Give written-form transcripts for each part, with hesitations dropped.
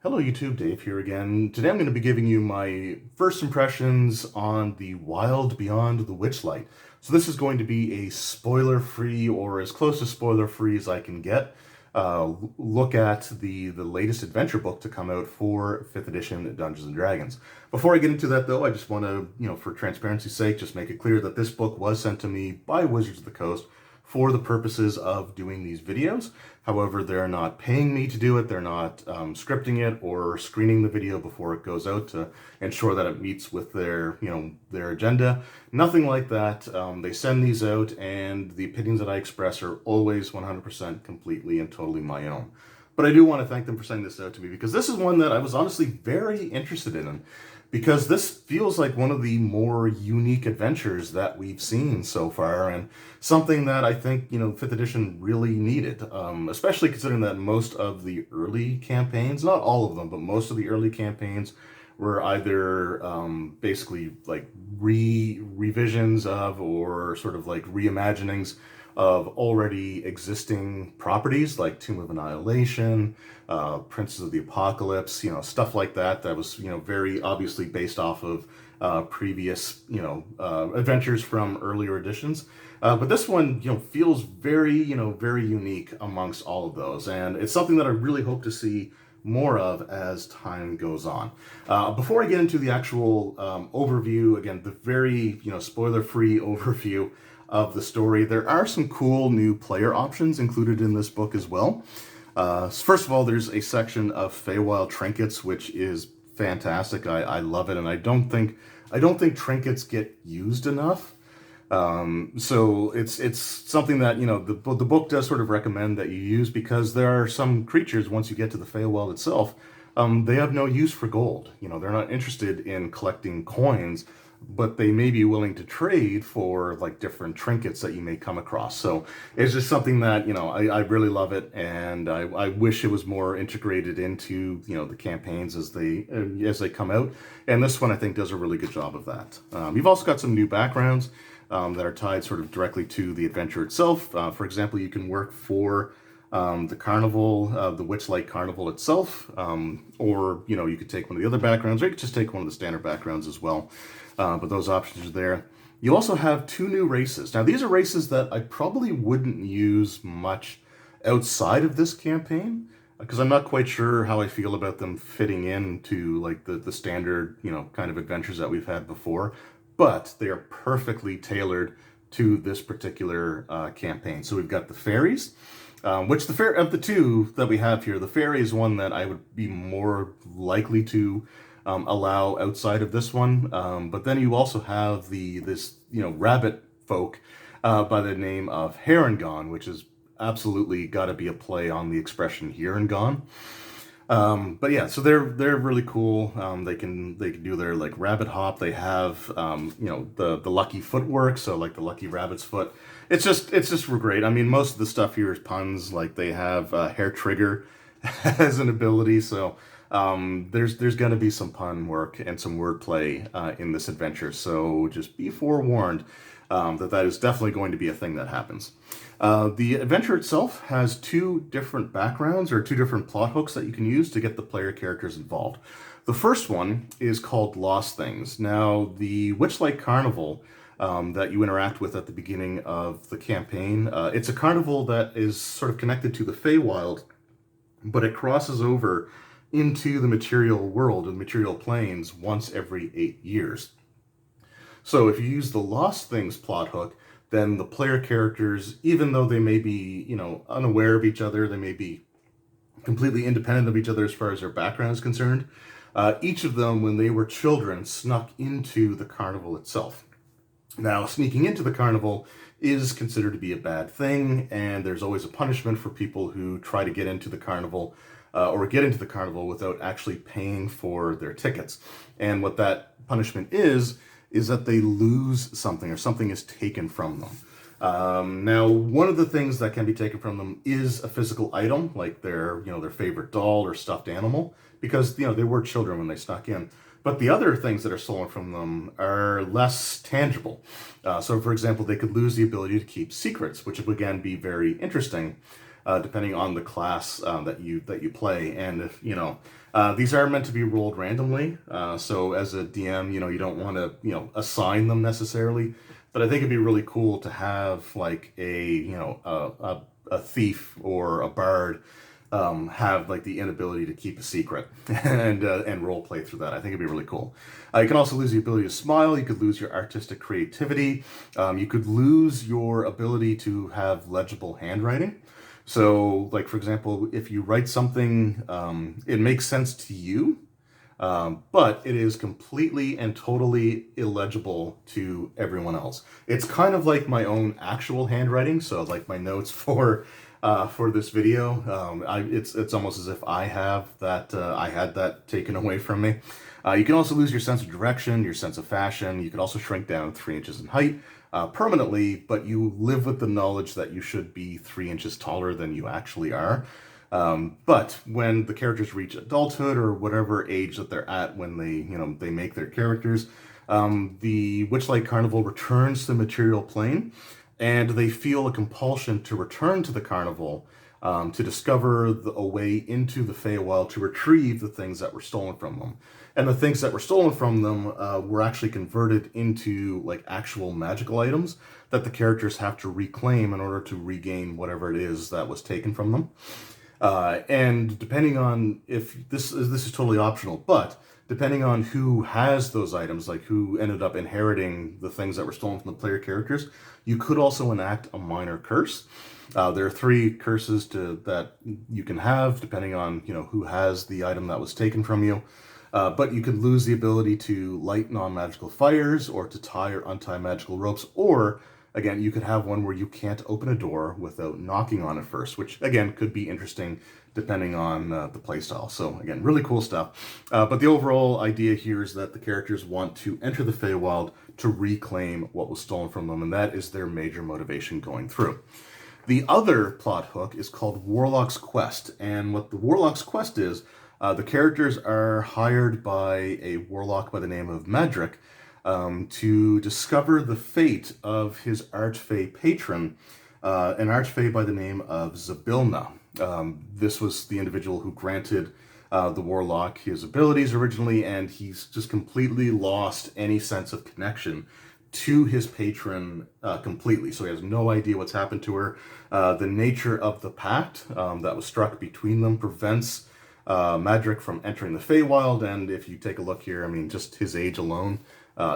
Hello YouTube, Dave here again. Today I'm going to be giving you my first impressions on the Wild Beyond the Witchlight. So this is going to be a spoiler-free, or as close to spoiler-free as I can get, look at the latest adventure book to come out for 5th edition Dungeons & Dragons. Before I get into that though, I just want to, for transparency's sake, just make it clear that this book was sent to me by Wizards of the Coast for the purposes of doing these videos. However, they're not paying me to do it. They're not scripting it or screening the video before it goes out to ensure that it meets with their, their agenda. Nothing like that. They send these out, and the opinions that I express are always 100% completely and totally my own. But I do want to thank them for sending this out to me, because this is one that I was honestly very interested in, because this feels like one of the more unique adventures that we've seen so far, and something that I think, 5th edition really needed, especially considering that most of the early campaigns, not all of them, but most of the early campaigns were either basically like revisions of, or sort of like reimaginings of already existing properties like Tomb of Annihilation, Princes of the Apocalypse, stuff like that. That was, very obviously based off of previous, adventures from earlier editions. But this one, feels very, very unique amongst all of those. And it's something that I really hope to see more of as time goes on. Before I get into the actual overview, again, the very, spoiler-free overview of the story, there are some cool new player options included in this book as well. First of all, there's a section of Feywild trinkets, which is fantastic. I love it, and I don't think trinkets get used enough. So it's something that, the book does sort of recommend that you use, because there are some creatures, once you get to the Feywild itself, they have no use for gold. They're not interested in collecting coins, but they may be willing to trade for like different trinkets that you may come across. So it's just something that, I really love it, and I wish it was more integrated into, the campaigns as they come out. And this one, I think, does a really good job of that. You've also got some new backgrounds that are tied sort of directly to the adventure itself. For example, you can work for the Carnival, the Witchlight Carnival itself, or, you could take one of the other backgrounds, or you could just take one of the standard backgrounds as well. But those options are there. You also have 2 new races. Now, these are races that I probably wouldn't use much outside of this campaign, because I'm not quite sure how I feel about them fitting into like the standard, kind of adventures that we've had before. But they are perfectly tailored to this particular campaign. So we've got the fairies, which of the 2 that we have here, the fairy is one that I would be more likely to allow outside of this one. But then you also have this rabbit folk by the name of Harengon, which is absolutely got to be a play on the expression here and gone. But yeah, so they're really cool. They can do their like rabbit hop. They have the lucky footwork, so like the lucky rabbit's foot. It's just great. I mean, most of the stuff here is puns. Like they have hair trigger as an ability, so there's going to be some pun work and some wordplay in this adventure. So just be forewarned that is definitely going to be a thing that happens. The adventure itself has 2 different backgrounds, or 2 different plot hooks that you can use to get the player characters involved. The first one is called Lost Things. Now, the Witchlight Carnival that you interact with at the beginning of the campaign, it's a carnival that is sort of connected to the Feywild, but it crosses over into the material world and material planes once every 8 years. So if you use the Lost Things plot hook, then the player characters, even though they may be, unaware of each other, they may be completely independent of each other as far as their background is concerned, each of them, when they were children, snuck into the carnival itself. Now, sneaking into the carnival is considered to be a bad thing, and there's always a punishment for people who try to get into the carnival, or get into the carnival without actually paying for their tickets. And what that punishment is that they lose something, or something is taken from them. Now, one of the things that can be taken from them is a physical item, like their favorite doll or stuffed animal, because, they were children when they snuck in. But the other things that are stolen from them are less tangible. So, for example, they could lose the ability to keep secrets, which would, again, be very interesting. depending on the class that you play. And if, these are meant to be rolled randomly. So as a DM, you don't want to, assign them necessarily. But I think it'd be really cool to have like a thief or a bard have like the inability to keep a secret and role play through that. I think it'd be really cool. You can also lose the ability to smile. You could lose your artistic creativity. You could lose your ability to have legible handwriting. So, like for example, if you write something, it makes sense to you, but it is completely and totally illegible to everyone else. It's kind of like my own actual handwriting. So, like my notes for this video, it's almost as if I have that. I had that taken away from me. You can also lose your sense of direction, your sense of fashion. You can also shrink down 3 inches in height permanently, but you live with the knowledge that you should be 3 inches taller than you actually are. But when the characters reach adulthood or whatever age that they're at when they make their characters, the Witchlight Carnival returns to the material plane, and they feel a compulsion to return to the carnival to discover a way into the Feywild to retrieve the things that were stolen from them. And the things that were stolen from them were actually converted into like actual magical items that the characters have to reclaim in order to regain whatever it is that was taken from them. And depending on if this is totally optional, but depending on who has those items, like who ended up inheriting the things that were stolen from the player characters, you could also enact a minor curse. There are 3 curses that you can have depending on who has the item that was taken from you. But you could lose the ability to light non-magical fires or to tie or untie magical ropes, or again, you could have one where you can't open a door without knocking on it first, which again could be interesting depending on the playstyle. So again, really cool stuff. But the overall idea here is that the characters want to enter the Feywild to reclaim what was stolen from them, and that is their major motivation going through. The other plot hook is called Warlock's Quest, and what the Warlock's Quest is, the characters are hired by a warlock by the name of Madrick to discover the fate of his archfey patron, an archfey by the name of Zybilna. This was the individual who granted the warlock his abilities originally, and he's just completely lost any sense of connection to his patron completely. So he has no idea what's happened to her. The nature of the pact that was struck between them prevents Madrick from entering the Feywild, and if you take a look here, I mean, just his age alone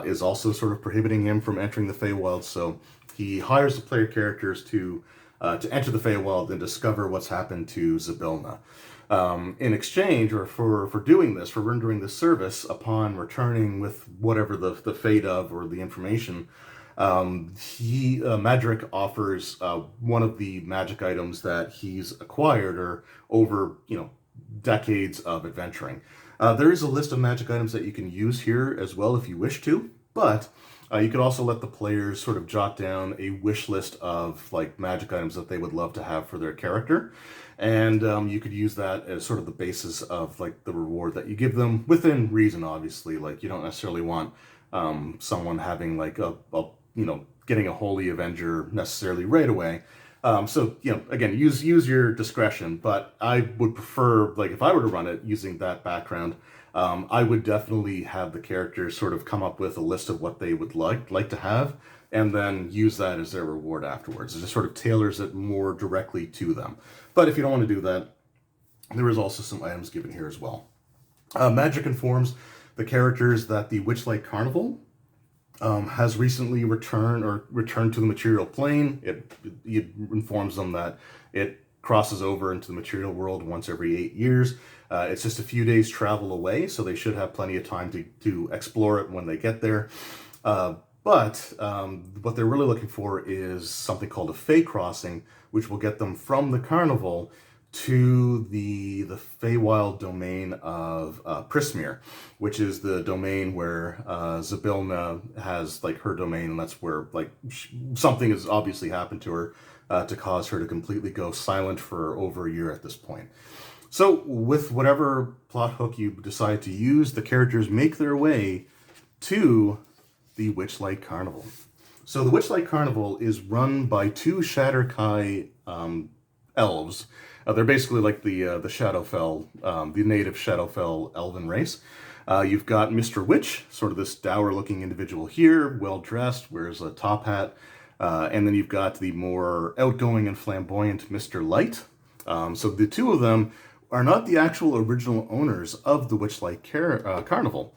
is also sort of prohibiting him from entering the Feywild. So he hires the player characters to enter the Feywild and discover what's happened to Zybilna. In exchange, or for doing this, for rendering this service, upon returning with whatever the fate of or the information, Madrick offers one of the magic items that he's acquired or over decades of adventuring. There is a list of magic items that you can use here as well if you wish to, but you could also let the players sort of jot down a wish list of like magic items that they would love to have for their character, and you could use that as sort of the basis of like the reward that you give them within reason. Obviously, like you don't necessarily want someone having like a getting a Holy Avenger necessarily right away. So, again, use your discretion, but I would prefer, like, if I were to run it using that background, I would definitely have the characters sort of come up with a list of what they would like to have, and then use that as their reward afterwards. It just sort of tailors it more directly to them. But if you don't want to do that, there is also some items given here as well. Magic informs the characters that the Witchlight Carnival has recently returned to the material plane. It informs them that it crosses over into the material world once every 8 years. It's just a few days travel away, so they should have plenty of time to explore it when they get there. But what they're really looking for is something called a Fey crossing, which will get them from the carnival to the Feywild domain of Prismere, which is the domain where Zybilna has like her domain, and that's where like something has obviously happened to her to cause her to completely go silent for over a year at this point. So with whatever plot hook you decide to use, the characters make their way to the Witchlight Carnival. So the Witchlight Carnival is run by 2 Shatterkai elves. They're basically like the Shadowfell, the native Shadowfell elven race. You've got Mr. Witch, sort of this dour-looking individual here, well-dressed, wears a top hat. And then you've got the more outgoing and flamboyant Mr. Light. So the two of them are not the actual original owners of the Witchlight Carnival.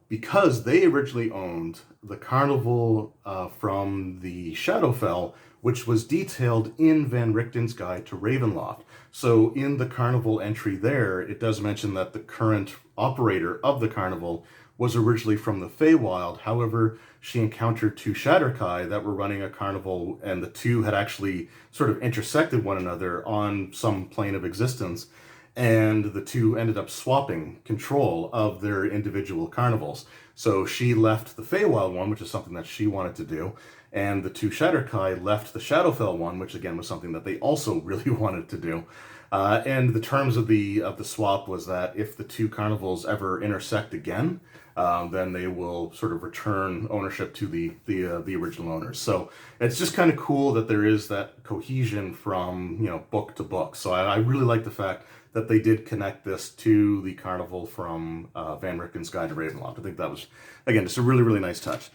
Because they originally owned the Carnival from the Shadowfell, which was detailed in Van Richten's Guide to Ravenloft. So in the Carnival entry there, it does mention that the current operator of the Carnival was originally from the Feywild. However, she encountered two Shatterkai that were running a carnival, and the two had actually sort of intersected one another on some plane of existence, and the two ended up swapping control of their individual carnivals. So she left the Feywild one, which is something that she wanted to do, and the two Shatterkai left the Shadowfell one, which again was something that they also really wanted to do. And the terms of the swap was that if the two carnivals ever intersect again, then they will sort of return ownership to the original owners. So it's just kind of cool that there is that cohesion from, you know, book to book. So I really like the fact that they did connect this to the Carnival from Van Richten's Guide to Ravenloft. I think that was, again, just a really, really nice touch.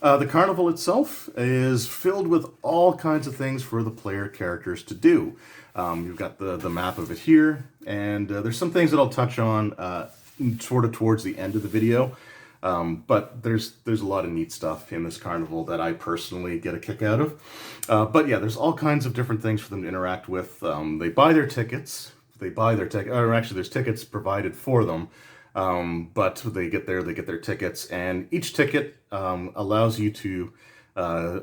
The Carnival itself is filled with all kinds of things for the player characters to do. You've got the map of it here, and there's some things that I'll touch on sort of towards the end of the video. But there's a lot of neat stuff in this carnival that I personally get a kick out of. But yeah, there's all kinds of different things for them to interact with. They buy their tickets. Or actually there's tickets provided for them. But they get their tickets, and each ticket allows you to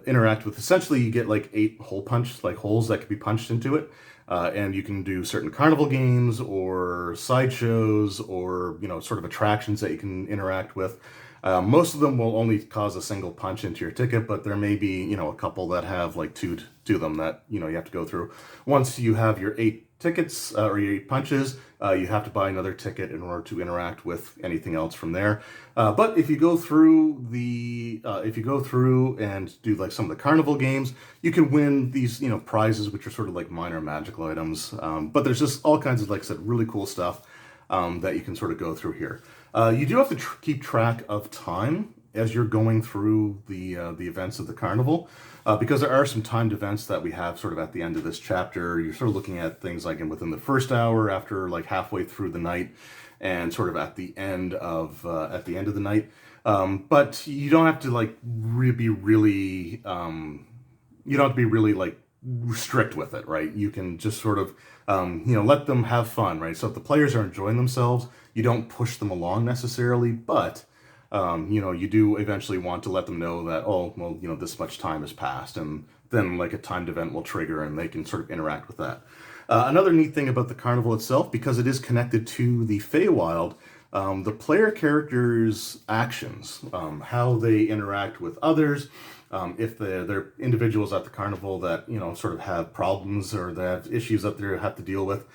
interact with, essentially you get like 8 holes that can be punched into it. And you can do certain carnival games or sideshows or, you know, sort of attractions that you can interact with. Most of them will only cause a single punch into your ticket, but there may be, you know, a couple that have like 2 to them that, you know, you have to go through. Once you have your 8 tickets or your 8 punches, you have to buy another ticket in order to interact with anything else from there. But if you go through and do like some of the carnival games, you can win these, you know, prizes, which are sort of like minor magical items. But there's just all kinds of, like I said, really cool stuff that you can sort of go through here. You do have to keep track of time as you're going through the events of the carnival, because there are some timed events that we have sort of at the end of this chapter. You're sort of looking at things like within the first hour, after like halfway through the night, and sort of at the end of the night. But you don't have to like be really like strict with it, right? You can just sort of you know, let them have fun, right? So if the players are enjoying themselves, you don't push them along necessarily, but you know, you do eventually want to let them know that, oh, well, you know, this much time has passed, and then like a timed event will trigger and they can sort of interact with that. Another neat thing about the carnival itself, because it is connected to the Feywild, the player characters' actions, how they interact with others, if they're individuals at the carnival that, you know, sort of have problems or they have issues that they have to deal with.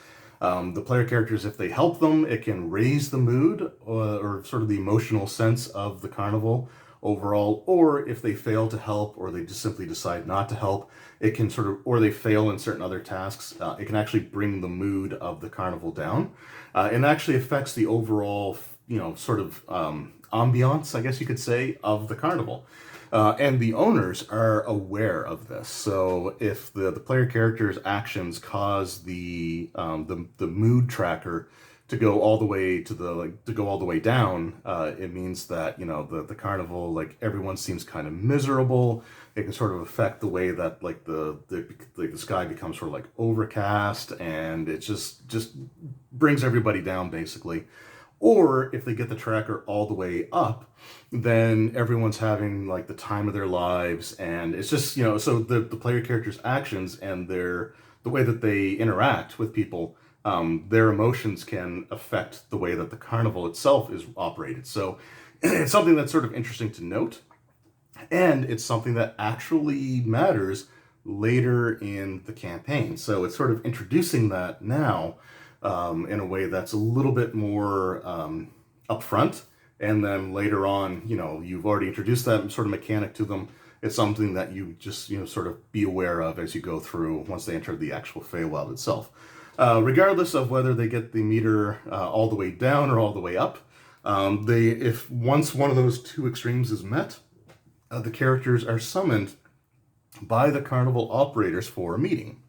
The player characters, if they help them, it can raise the mood or sort of the emotional sense of the carnival overall. Or if they fail to help, or they just simply decide not to help, it can sort of, or they fail in certain other tasks, it can actually bring the mood of the carnival down. And actually affects the overall, you know, sort of ambiance, I guess you could say, of the carnival. And the owners are aware of this. So if the player character's actions cause the mood tracker to go all the way down, it means that, you know, the carnival, like, everyone seems kind of miserable. It can sort of affect the way that like the sky becomes sort of like overcast, and it just brings everybody down basically. Or if they get the tracker all the way up, then everyone's having like the time of their lives, and it's just, you know, so the player character's actions and the way that they interact with people, their emotions can affect the way that the carnival itself is operated. So it's something that's sort of interesting to note, and it's something that actually matters later in the campaign. So it's sort of introducing that now, in a way that's a little bit more upfront, and then later on, you know, you've already introduced that sort of mechanic to them, It's something that you just, sort of be aware of as you go through once they enter the actual Feywild itself. Regardless of whether they get the meter all the way down or all the way up, if once one of those two extremes is met, the characters are summoned by the Carnival operators for a meeting.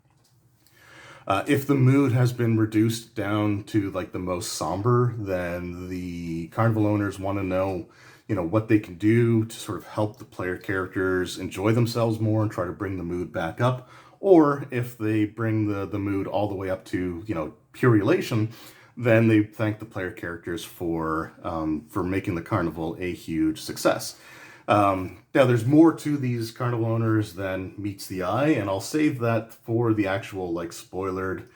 If the mood has been reduced down to like the most somber, then the Carnival owners want to know, what they can do to sort of help the player characters enjoy themselves more and try to bring the mood back up. Or if they bring the mood all the way up to, pure elation, then they thank the player characters for making the Carnival a huge success. Now, there's more to these Carnival owners than meets the eye, and I'll save that for the actual, spoilered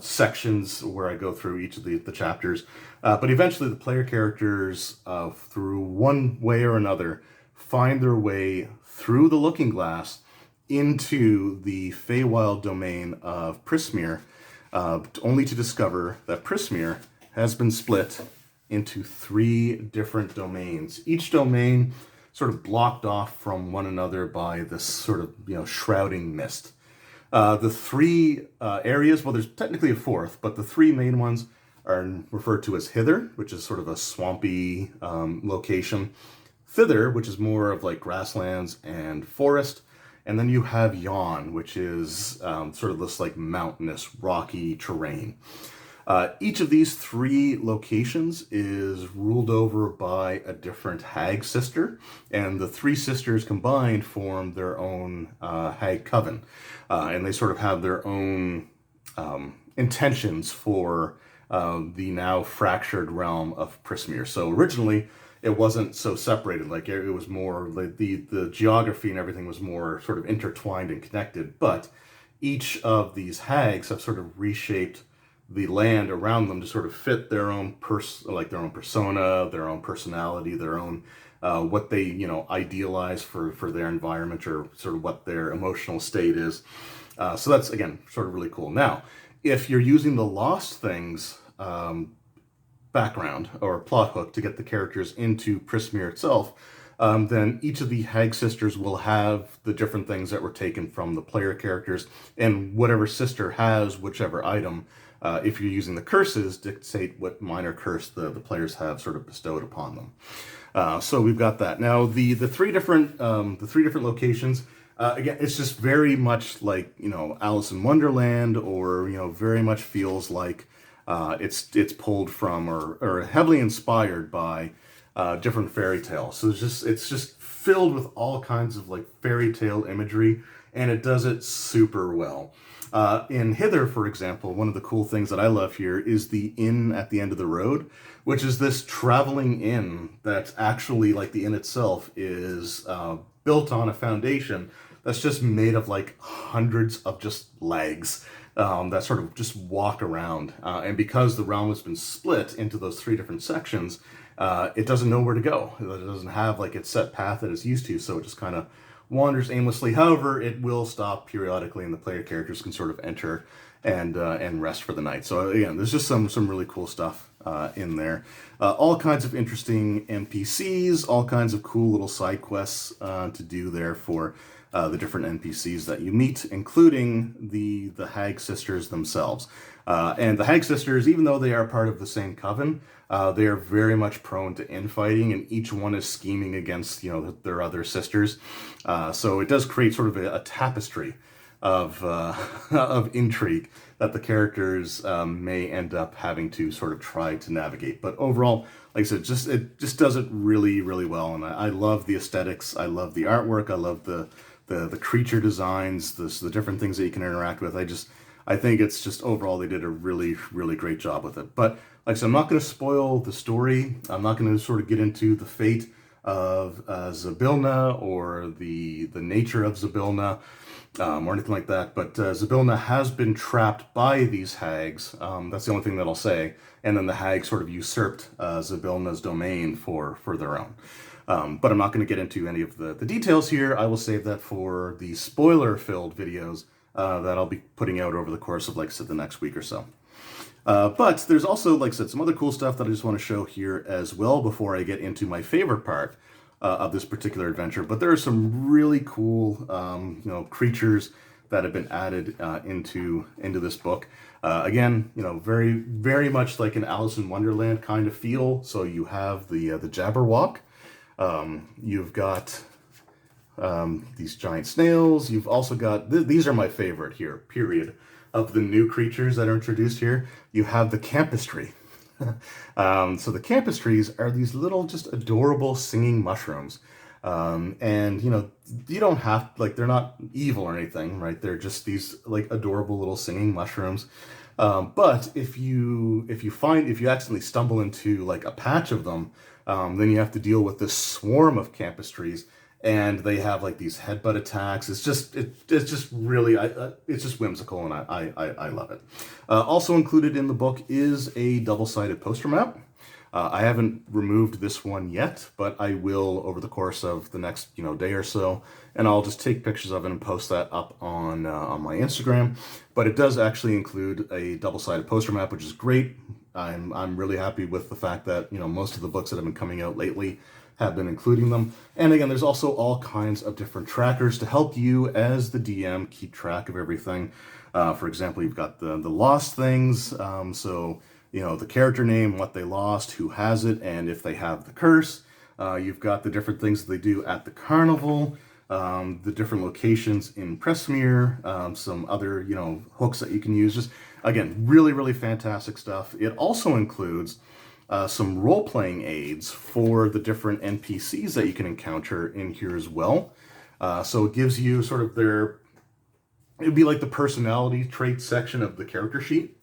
sections where I go through each of the chapters. But eventually the player characters, through one way or another, find their way through the Looking Glass into the Feywild domain of Prismeer, only to discover that Prismeer has been split into 3 different domains. Each domain sort of blocked off from one another by this sort of, shrouding mist. The 3 areas, well, there's technically a 4th, but the 3 main ones are referred to as Hither, which is sort of a swampy location. Thither, which is more of like grasslands and forest. And then you have Yon, which is sort of this like mountainous, rocky terrain. Each of these 3 locations is ruled over by a different hag sister, and the 3 sisters combined form their own hag coven. And they sort of have their own intentions for the now fractured realm of Prismeer. So originally, it wasn't so separated. Like, it was more like the geography and everything was more sort of intertwined and connected. But each of these hags have sort of reshaped the land around them to sort of fit their own their own persona, their own personality, their own what they idealize for their environment, or sort of what their emotional state is. So that's, again, sort of really cool. Now, if you're using the Lost Things background or plot hook to get the characters into Prismeer itself, then each of the hag sisters will have the different things that were taken from the player characters, and whatever sister has whichever item, if you're using the curses, dictate what minor curse the players have sort of bestowed upon them. So we've got that. Now, the 3 different locations, again, it's just very much like, Alice in Wonderland, or, very much feels like it's pulled from or heavily inspired by different fairy tales. So it's just filled with all kinds of like fairy tale imagery, and it does it super well. In Hither, for example, one of the cool things that I love here is the inn at the end of the road, which is this traveling inn that actually, like the inn itself, is built on a foundation that's just made of like hundreds of just legs that sort of just walk around. And because the realm has been split into those 3 different sections, it doesn't know where to go. It doesn't have like its set path that it's used to, so it just kind of wanders aimlessly. However, it will stop periodically, and the player characters can sort of enter and rest for the night. So again, there's just some really cool stuff in there. All kinds of interesting NPCs, all kinds of cool little side quests to do there for the different NPCs that you meet, including the Hag Sisters themselves. And the Hag Sisters, even though they are part of the same coven, they are very much prone to infighting, and each one is scheming against their other sisters. So it does create sort of a tapestry of intrigue that the characters may end up having to sort of try to navigate. But overall, like I said, it just does it really, really well, and I love the aesthetics. I love the artwork. I love the creature designs, the different things that you can interact with. I think it's just overall they did a really, really great job with it. But like I said, I'm not going to spoil the story. I'm not going to sort of get into the fate of Zybilna or the nature of Zybilna or anything like that. But Zybilna has been trapped by these hags. That's the only thing that I'll say. And then the hags sort of usurped Zybilna's domain for their own. But I'm not going to get into any of the details here. I will save that for the spoiler-filled videos that I'll be putting out over the course of, like I said, the next week or so. But there's also, like I said, some other cool stuff that I just want to show here as well before I get into my favorite part of this particular adventure. But there are some really cool, creatures that have been added into this book. Again, very, very much like an Alice in Wonderland kind of feel. So you have the Jabberwock. You've got these giant snails. You've also got, these are my favorite here, period, of the new creatures that are introduced here. You have the campus tree. So the campus trees are these little just adorable singing mushrooms. And you don't have, like, they're not evil or anything, right? They're just these like adorable little singing mushrooms. But if you accidentally stumble into like a patch of them, then you have to deal with this swarm of campus trees, and they have like these headbutt attacks. It's just really, it's just whimsical, and I love it. Also included in the book is a double-sided poster map. I haven't removed this one yet, but I will over the course of the next day or so, and I'll just take pictures of it and post that up on my Instagram. But it does actually include a double-sided poster map, which is great. I'm really happy with the fact that most of the books that have been coming out lately have been including them. And again, there's also all kinds of different trackers to help you as the DM keep track of everything. For example, you've got the lost things, so the character name, what they lost, who has it, and if they have the curse. You've got the different things that they do at the Carnival, the different locations in Pressmere, some other hooks that you can use. Just again, really, really fantastic stuff. It also includes some role-playing aids for the different NPCs that you can encounter in here as well. So it gives you sort of it'd be like the personality trait section of the character sheet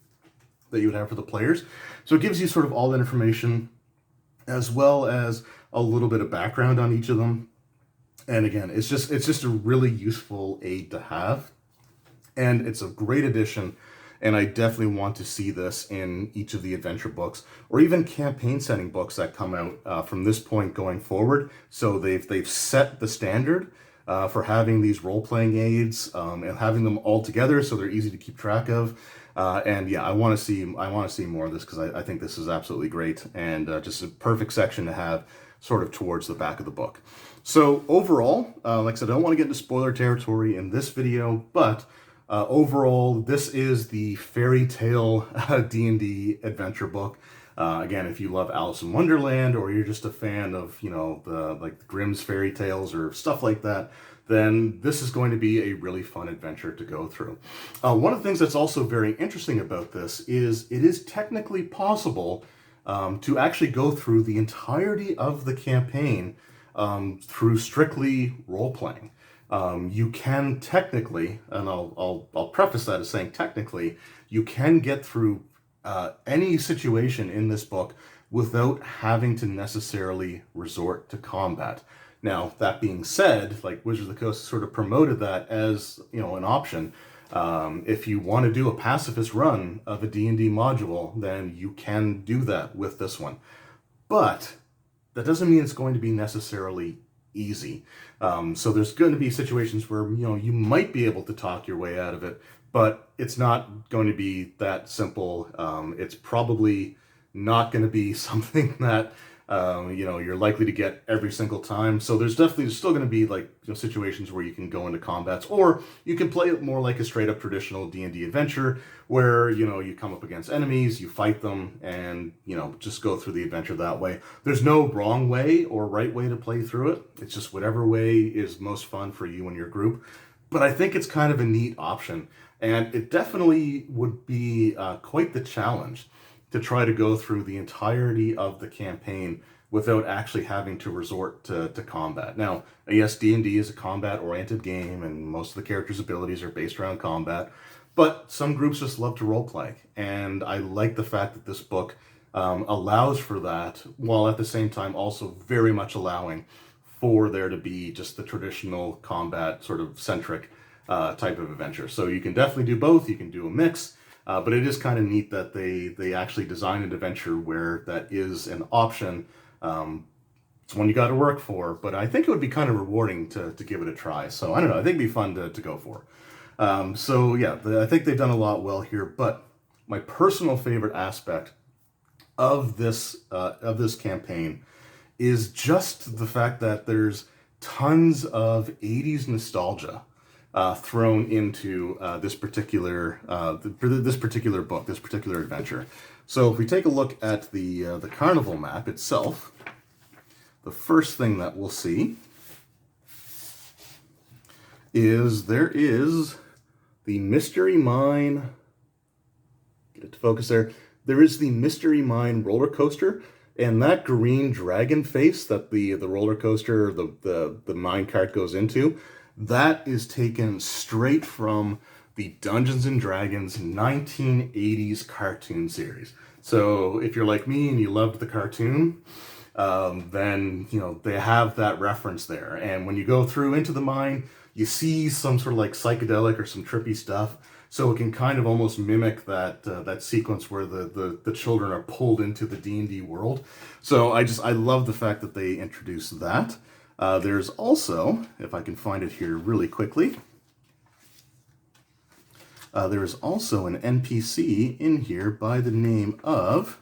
that you would have for the players. So it gives you sort of all that information, as well as a little bit of background on each of them. And again, it's just a really useful aid to have. And it's a great addition. And I definitely want to see this in each of the adventure books, or even campaign setting books that come out from this point going forward. So they've set the standard for having these role-playing aids and having them all together, so they're easy to keep track of. And yeah, I want to see more of this, because I think this is absolutely great, and just a perfect section to have sort of towards the back of the book. So overall, like I said, I don't want to get into spoiler territory in this video, but overall, this is the fairy tale D&D adventure book. Again, if you love Alice in Wonderland, or you're just a fan of the Grimm's fairy tales or stuff like that, then this is going to be a really fun adventure to go through. One of the things that's also very interesting about this is it is technically possible to actually go through the entirety of the campaign through strictly role-playing. You can technically, and I'll preface that as saying technically, you can get through any situation in this book without having to necessarily resort to combat. Now, that being said, like Wizards of the Coast sort of promoted that as an option. If you want to do a pacifist run of a D&D module, then you can do that with this one. But that doesn't mean it's going to be necessarily easy. So there's going to be situations where you might be able to talk your way out of it, but it's not going to be that simple. It's probably not going to be something that you're likely to get every single time. So there's still going to be situations where you can go into combats, or you can play it more like a straight up traditional D&D adventure, where you come up against enemies, you fight them, and just go through the adventure that way. There's no wrong way or right way to play through it. It's just whatever way is most fun for you and your group. But I think it's kind of a neat option, and it definitely would be quite the challenge to try to go through the entirety of the campaign without actually having to resort to combat. Now, yes, D&D is a combat-oriented game, and most of the characters' abilities are based around combat, but some groups just love to roleplay, and I like the fact that this book allows for that, while at the same time also very much allowing for there to be just the traditional combat sort of centric type of adventure. So you can definitely do both, you can do a mix, but it is kind of neat that they actually design an adventure where that is an option. It's one you got to work for, but I think it would be kind of rewarding to give it a try. So I don't know, I think it'd be fun to go for. So yeah, I think they've done a lot well here, but my personal favorite aspect of this campaign is just the fact that there's tons of 80s nostalgia thrown into this particular this particular book, this particular adventure. So if we take a look at the Carnival map itself, the first thing that we'll see is there is the Mystery Mine. Get it to focus there. There is the Mystery Mine roller coaster, and that green dragon face that the roller coaster, or the mine cart goes into, that is taken straight from the Dungeons and Dragons 1980s cartoon series. So if you're like me and you loved the cartoon, then they have that reference there. And when you go through into the mine, you see some sort of like psychedelic or some trippy stuff. So it can kind of almost mimic that sequence where the children are pulled into the D&D world. So I love the fact that they introduced that. There's also, if I can find it here really quickly, there is also an NPC in here by the name of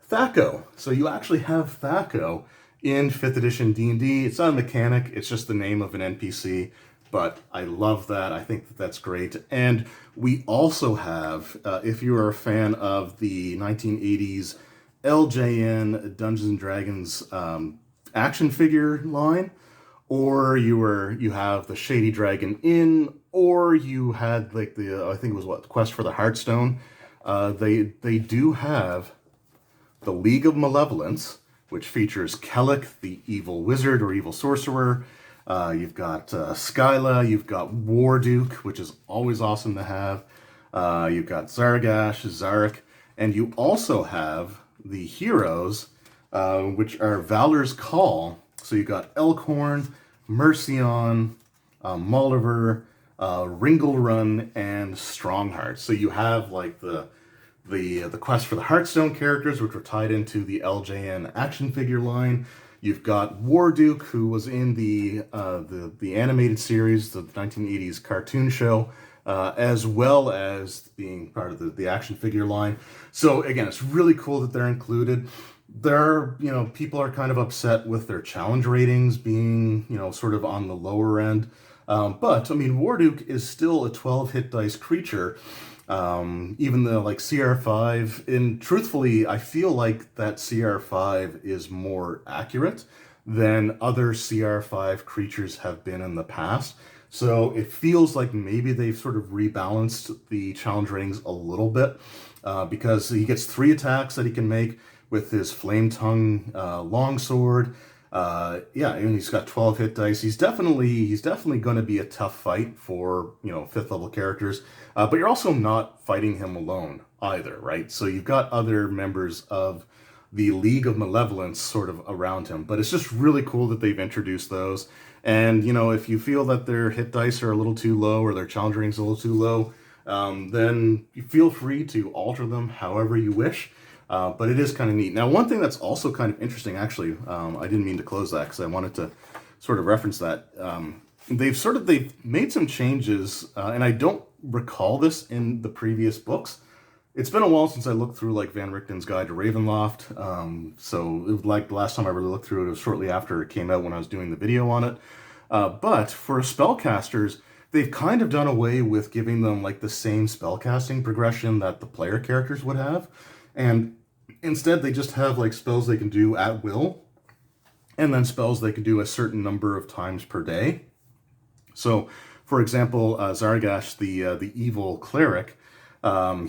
Thaco. So you actually have Thaco in 5th edition D&D. It's not a mechanic, it's just the name of an NPC, but I love that. I think that that's great. And we also have, if you are a fan of the 1980s LJN Dungeons & Dragons action figure line, or you have the Shady Dragon Inn, or you had like I think it was Quest for the Heartstone, they do have the League of Malevolence, which features Kellic, the evil wizard or evil sorcerer. You've got Skyla, you've got Warduke, which is always awesome to have. You've got Zargash, Zarek, and you also have the heroes, which are Valor's Call. So you've got Elkhorn, Mercion, Molliver, Ringlerun, and Strongheart. So you have like the Quest for the Heartstone characters, which were tied into the LJN action figure line. You've got Warduke, who was in the animated series, the 1980s cartoon show, as well as being part of the action figure line. So again, it's really cool that they're included. There are, people are kind of upset with their challenge ratings being, sort of on the lower end. But I mean, Warduke is still a 12 hit dice creature. Even though like CR5, and truthfully, I feel like that CR5 is more accurate than other CR5 creatures have been in the past. So it feels like maybe they've sort of rebalanced the challenge ratings a little bit, because he gets 3 attacks that he can make with his Flame Tongue longsword. And he's got 12 hit dice. He's definitely going to be a tough fight for 5th level characters. But you're also not fighting him alone either, right? So you've got other members of the League of Malevolence sort of around him. But it's just really cool that they've introduced those. And if you feel that their hit dice are a little too low or their challenge rating's a little too low, then you feel free to alter them however you wish. But it is kind of neat. Now, one thing that's also kind of interesting, actually, I didn't mean to close that because I wanted to sort of reference that. They've made some changes, and I don't recall this in the previous books. It's been a while since I looked through like Van Richten's Guide to Ravenloft. So it was like the last time I really looked through it was shortly after it came out when I was doing the video on it. But for spellcasters, they've kind of done away with giving them like the same spellcasting progression that the player characters would have. And instead, they just have like spells they can do at will, and then spells they can do a certain number of times per day. So, for example, Zargash, the evil cleric,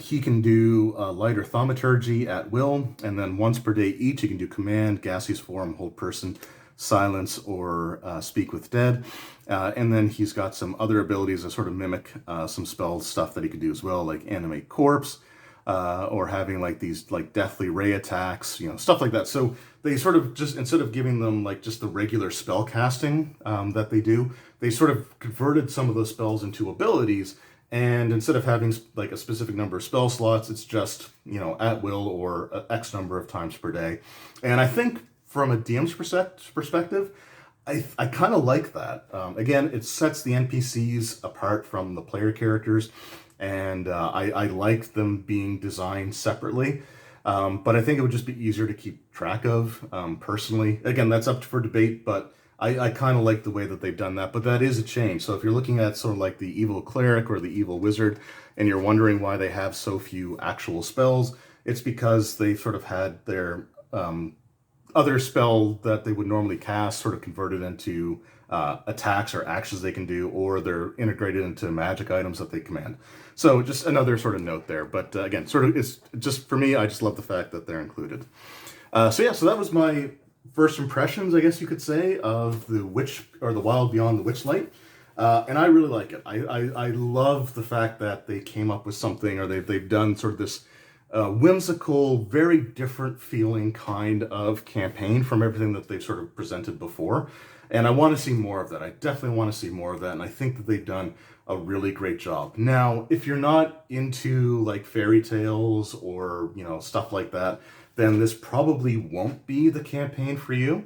he can do lighter thaumaturgy at will, and then once per day each, he can do command, gaseous form, hold person, silence, or speak with dead. And then he's got some other abilities that sort of mimic some spell stuff that he can do as well, like animate corpse, or having like these like deathly ray attacks, stuff like that. So they sort of just, instead of giving them like just the regular spell casting that they do, they sort of converted some of those spells into abilities. And instead of having like a specific number of spell slots, it's just, at will or X number of times per day. And I think from a DM's perspective, I kind of like that. Again, it sets the NPCs apart from the player characters, and I like them being designed separately. But I think it would just be easier to keep track of, personally. Again, that's up for debate, but I kind of like the way that they've done that. But that is a change. So if you're looking at sort of like the evil cleric or the evil wizard, and you're wondering why they have so few actual spells, it's because they sort of had their other spell that they would normally cast sort of converted into attacks or actions they can do, or they're integrated into magic items that they command. So just another sort of note there. But again, sort of, it's just, for me, I just love the fact that they're included. So yeah, so that was my first impressions, I guess you could say, of the Wild Beyond the Witchlight. And I really like it. I love the fact that they came up with something, or they've done sort of this whimsical, very different feeling kind of campaign from everything that they've sort of presented before. And I want to see more of that. I definitely want to see more of that. And I think that they've done a really great job. Now, if you're not into like fairy tales or, you know, stuff like that, then this probably won't be the campaign for you.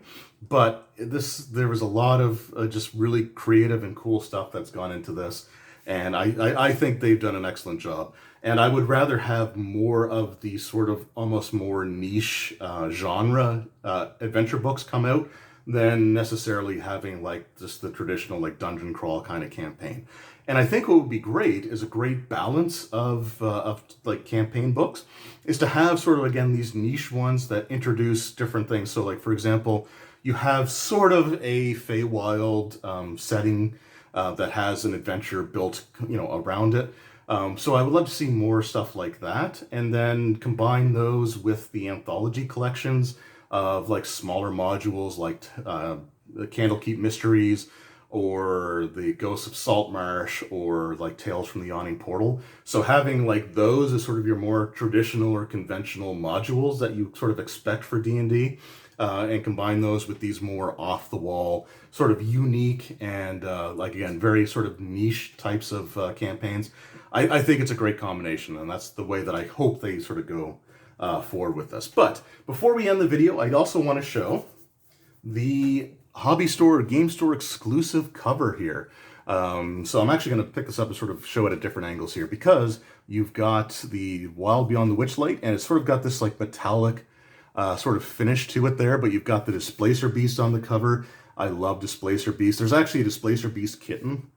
But there was a lot of just really creative and cool stuff that's gone into this. And I think they've done an excellent job. And I would rather have more of these sort of almost more niche genre adventure books come out than necessarily having like just the traditional like dungeon crawl kind of campaign. And I think what would be great is a great balance of like campaign books, is to have sort of, again, these niche ones that introduce different things. So like, for example, you have sort of a Feywild setting that has an adventure built, you know, around it. So I would love to see more stuff like that, and then combine those with the anthology collections of like smaller modules like the Candlekeep Mysteries, or the Ghosts of Saltmarsh, or like Tales from the Yawning Portal. So having like those as sort of your more traditional or conventional modules that you sort of expect for D&D, and combine those with these more off-the-wall, sort of unique and like, again, very sort of niche types of campaigns. I think it's a great combination, and that's the way that I hope they sort of go forward with this. But before we end the video, I also want to show the hobby store, game store exclusive cover here. So I'm actually going to pick this up and sort of show it at different angles here, because you've got the Wild Beyond the Witchlight, and it's sort of got this like metallic sort of finish to it there, but you've got the Displacer Beast on the cover. I love Displacer Beast. There's actually a Displacer Beast kitten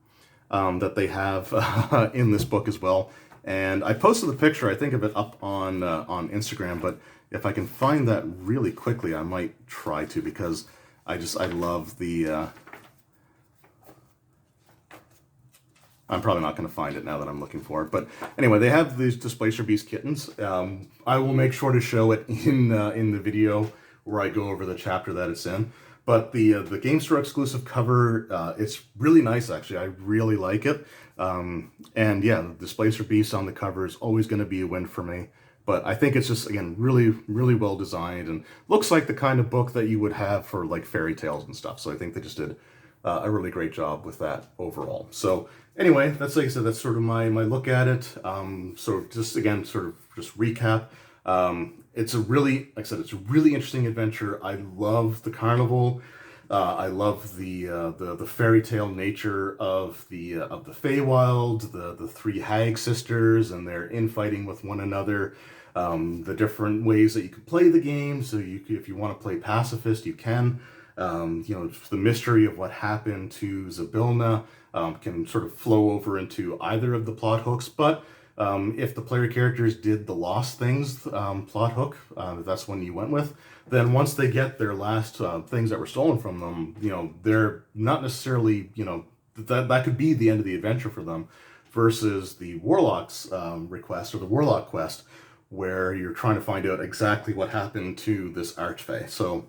that they have in this book as well. And I posted the picture, I think, of it up on Instagram, but if I can find that really quickly, I might try to, because I love the... I'm probably not going to find it now that I'm looking for it. But anyway, they have these Displacer Beast kittens. I will make sure to show it in the video where I go over the chapter that it's in. But the Game Store exclusive cover, it's really nice, actually. I really like it. And yeah, the Displacer Beast on the cover is always going to be a win for me. But I think it's just, again, really, really well designed, and looks like the kind of book that you would have for like fairy tales and stuff. So I think they just did a really great job with that overall. So anyway, that's, like I said, that's sort of my look at it. So just, again, sort of just recap. It's a really, like I said, it's a really interesting adventure. I love the Carnival. I love the fairy tale nature of the Feywild, the three hag sisters and their infighting with one another. The different ways that you can play the game. So if you want to play pacifist, you can. You know, the mystery of what happened to Zybilna can sort of flow over into either of the plot hooks. But if the player characters did the Lost Things plot hook, if that's one you went with, then once they get their last things that were stolen from them, you know, they're not necessarily, you know, that could be the end of the adventure for them, versus the Warlock's request, or the Warlock quest, where you're trying to find out exactly what happened to this Archfey. So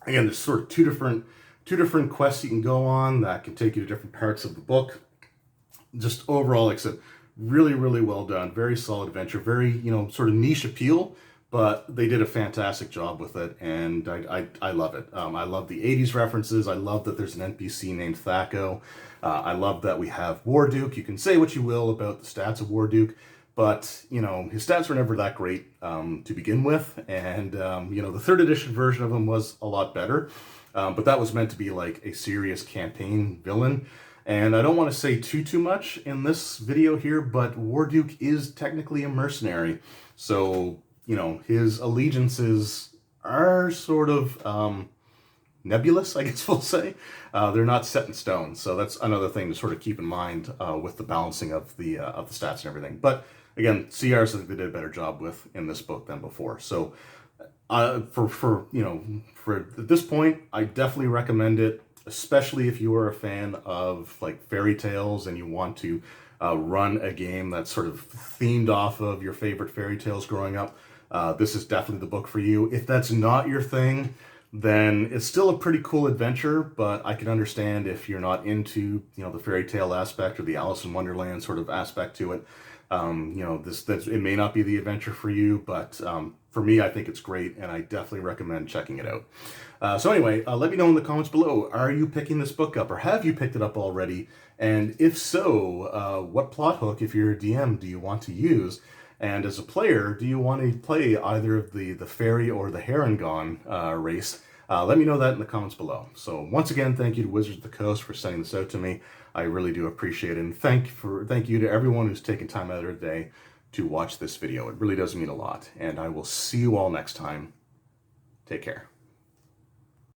again, there's sort of two different quests you can go on that can take you to different parts of the book. Just overall, like I said, really, really well done. Very solid adventure. Very, you know, sort of niche appeal, but they did a fantastic job with it, and I love it. I love the 80s references. I love that there's an NPC named Thaco. I love that we have Warduke. You can say what you will about the stats of Warduke, but, you know, his stats were never that great to begin with, and, you know, the 3rd edition version of him was a lot better, but that was meant to be like a serious campaign villain. And I don't want to say too much in this video here, but Warduke is technically a mercenary. So you know, his allegiances are sort of nebulous, I guess we'll say. They're not set in stone, so that's another thing to sort of keep in mind with the balancing of the stats and everything. But again, CRs, I think they did a better job with in this book than before. So for you know, for at this point, I definitely recommend it, especially if you are a fan of like fairy tales and you want to run a game that's sort of themed off of your favorite fairy tales growing up. This is definitely the book for you. If that's not your thing, then it's still a pretty cool adventure, but I can understand if you're not into, you know, the fairy tale aspect or the Alice in Wonderland sort of aspect to it. You know, it may not be the adventure for you, but for me, I think it's great, and I definitely recommend checking it out. So anyway, let me know in the comments below, are you picking this book up, or have you picked it up already? And if so, what plot hook, if you're a DM, do you want to use? And as a player, do you want to play either of the fairy or the Harengon race? Let me know that in the comments below. So once again, thank you to Wizards of the Coast for sending this out to me. I really do appreciate it. And thank you to everyone who's taken time out of their day to watch this video. It really does mean a lot. And I will see you all next time. Take care.